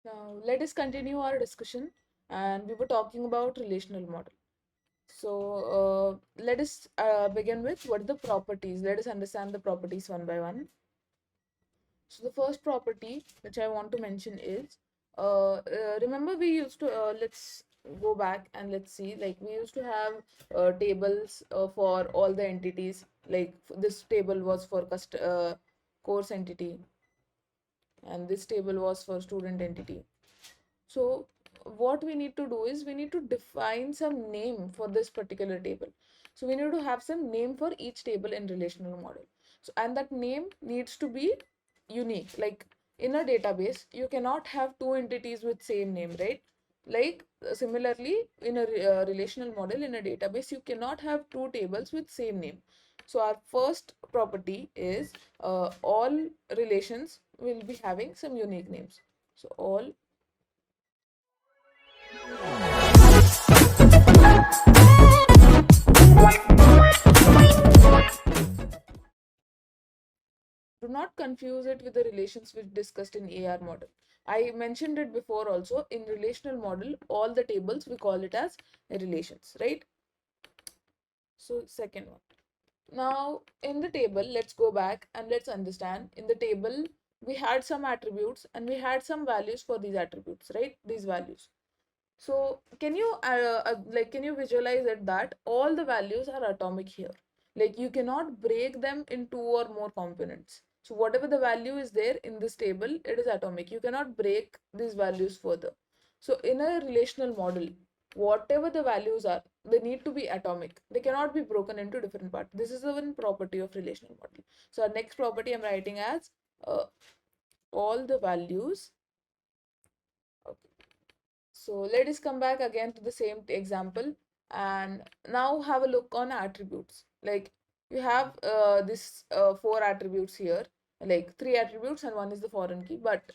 Now, let us continue our discussion, and we were talking about relational model. So, let us begin with what are the properties. Let us understand the properties one by one. So, the first property which I want to mention is remember we used to let's go back and let's see, like we used to have tables for all the entities. Like this table was for course entity, and this table was for student entity. So what we need to do is we need to define some name for this particular table. So we need to have some name for each table in relational model. So and that name needs to be unique. Like in a database, you cannot have two entities with same name, right? Like similarly, in a relational model in a database, you cannot have two tables with same name. So our first property is all relations will be having some unique names. So all do not confuse it with the relations which discussed in AR model. I mentioned it before also. In relational model, all the tables we call it as relations, right? So second one. Now in the table, let's go back and let's understand. In the table, we had some attributes and we had some values for these attributes, right? These values. So can you can you visualize it that all the values are atomic here? Like you cannot break them in two or more components. So whatever the value is there in this table, it is atomic. You cannot break these values further. So in a relational model, whatever the values are, they need to be atomic. They cannot be broken into different parts. This is the one property of relational model. So our next property I'm writing as uh, all the values. Okay. So let us come back again to the same example and now have a look on attributes. Like you have this four attributes here, like three attributes and one is the foreign key. But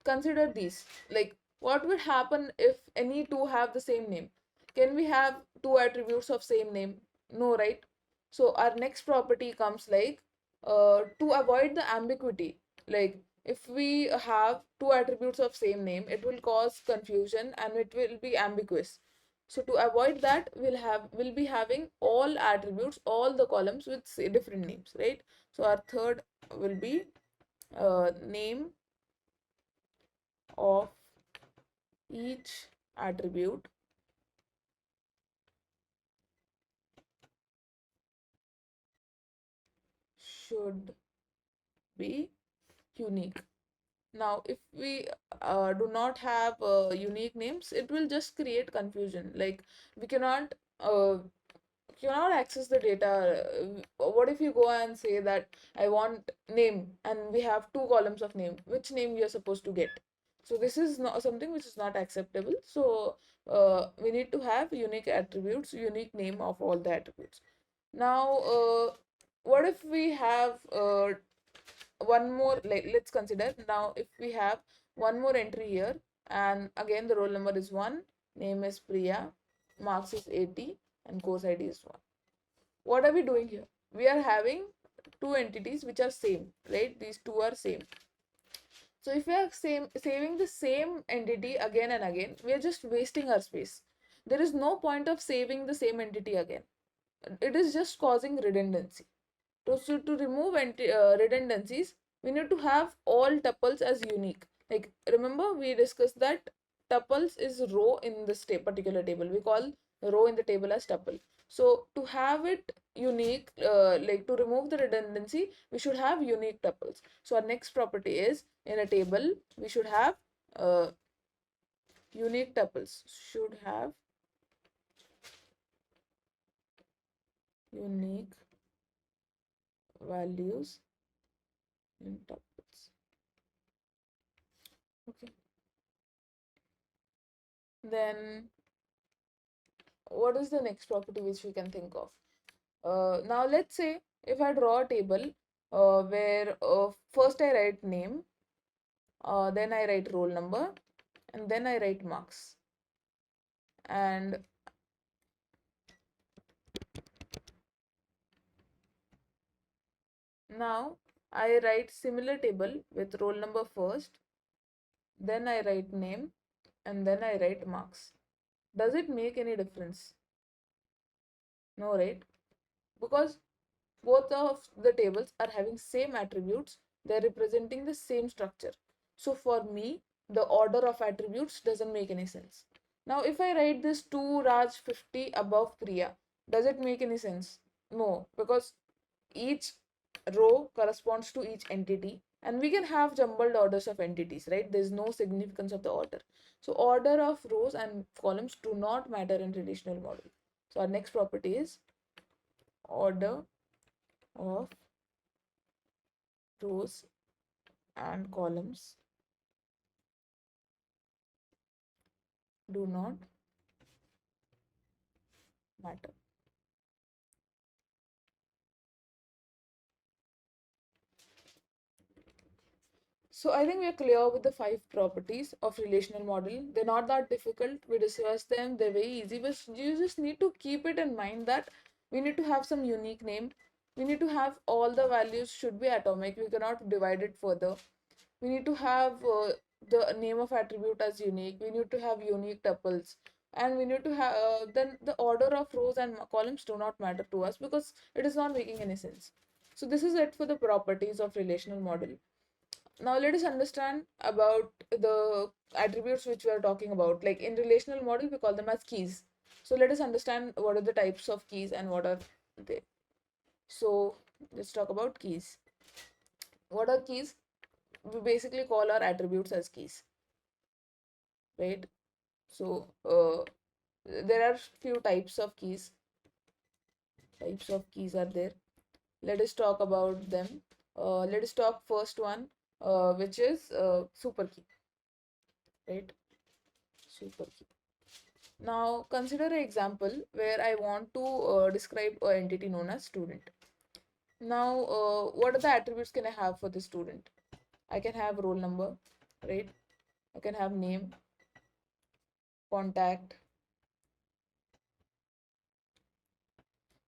consider these. Like what would happen if any two have the same name? Can we have two attributes of same name? No, right? So our next property comes like to avoid the ambiguity. Like if we have two attributes of same name, it will cause confusion and it will be ambiguous. So to avoid that, we'll be having all attributes, all the columns with different names, right? So our third will be name of each attribute should be unique. Now, if we do not have unique names, it will just create confusion. Like we cannot access the data. What if you go and say that I want name and we have two columns of name? Which name we are supposed to get? So this is not something which is not acceptable. So we need to have unique attributes, unique name of all the attributes. Now, what if we have one more, like let's consider now if we have one more entry here and again the roll number is 1, name is Priya, marks is 80 and course ID is 1. What are we doing here? We are having two entities which are same, right? These two are same. So if we are saving the same entity again and again, we are just wasting our space. There is no point of saving the same entity again. It is just causing redundancy. To remove redundancies, we need to have all tuples as unique. Like remember we discussed that tuples is row in this particular table. We call row in the table as tuple. So to have it unique, like to remove the redundancy, we should have unique tuples. So our next property is in a table we should have uh, unique tuples. Should have unique values in tuples. Okay. Then what is the next property which we can think of? Now let's say if I draw a table where first I write name, then I write roll number, and then I write marks. And now I write similar table with roll number first, then I write name, and then I write marks. Does it make any difference? No, right? Because both of the tables are having same attributes, they're representing the same structure. So for me, the order of attributes doesn't make any sense. Now if I write this 2 Raj 50 above Priya, does it make any sense? No, because each row corresponds to each entity, and we can have jumbled orders of entities, right? There's no significance of the order. So order of rows and columns do not matter in relational model. So our next property is order of rows and columns do not matter. So I think we are clear with the 5 properties of relational model. They're not that difficult. We discussed them. They're very easy, but you just need to keep it in mind that we need to have some unique name. We need to have all the values should be atomic. We cannot divide it further. We need to have the name of attribute as unique. We need to have unique tuples, and we need to have then the order of rows and columns do not matter to us because it is not making any sense. So this is it for the properties of relational model. Now let us understand about the attributes which we are talking about. Like in relational model, we call them as keys. So let us understand what are the types of keys and what are they. So let's talk about keys. What are keys? We basically call our attributes as keys, right? So there are few types of keys. Types of keys are there. Let us talk about them. Let us talk first one, which is super key, right? Super key. Now consider an example where I want to describe an entity known as student. Now, what are the attributes can I have for the student? I can have roll number, right? I can have name, contact,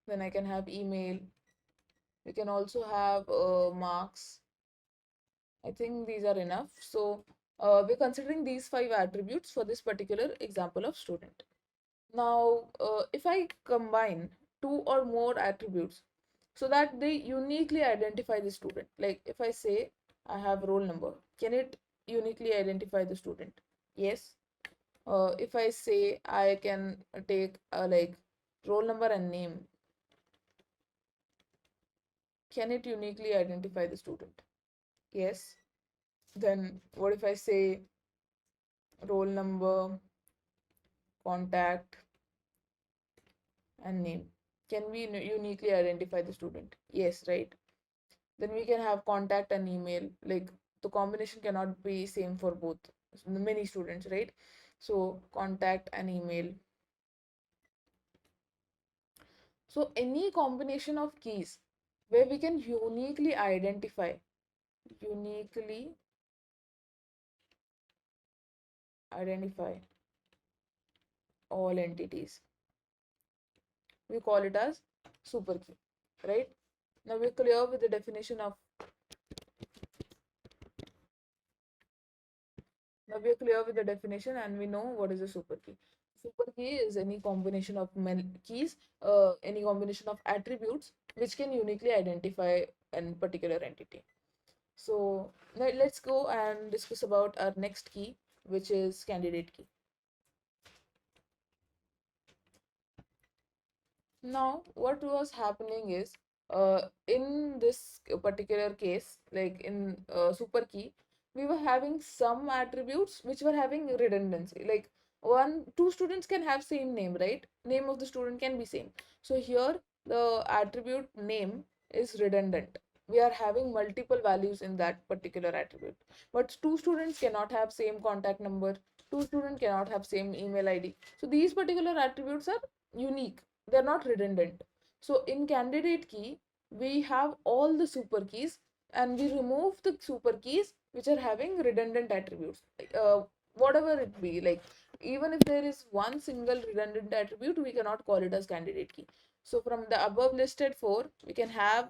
then I can have email. We can also have marks. I think these are enough. So we're considering these 5 attributes for this particular example of student. Now, if I combine 2 or more attributes so that they uniquely identify the student, like if I say I have roll number, can it uniquely identify the student? Yes. If I say I can take like roll number and name, can it uniquely identify the student? Yes. Then what if I say roll number, contact, and name? Can we uniquely identify the student? Yes, right? Then we can have contact and email. Like the combination cannot be same for both many students, right? So contact and email. So any combination of keys where we can uniquely identify all entities, we call it as super key, right? Now we're clear with the definition of Now we are clear with the definition and we know what is a super key. Super key is any combination of keys, any combination of attributes which can uniquely identify a particular entity. So now let's go and discuss about our next key, which is candidate key. Now, what was happening is, in this particular case, like in super key, we were having some attributes which were having redundancy. Like two students can have same name, right? Name of the student can be same. So here, the attribute name is redundant. We are having multiple values in that particular attribute. But two students cannot have same contact number. Two students cannot have same email ID. So these particular attributes are unique, they're not redundant. So in candidate key, we have all the super keys and we remove the super keys which are having redundant attributes. Whatever it be, like even if there is one single redundant attribute, we cannot call it as candidate key. So from the above listed 4, we can have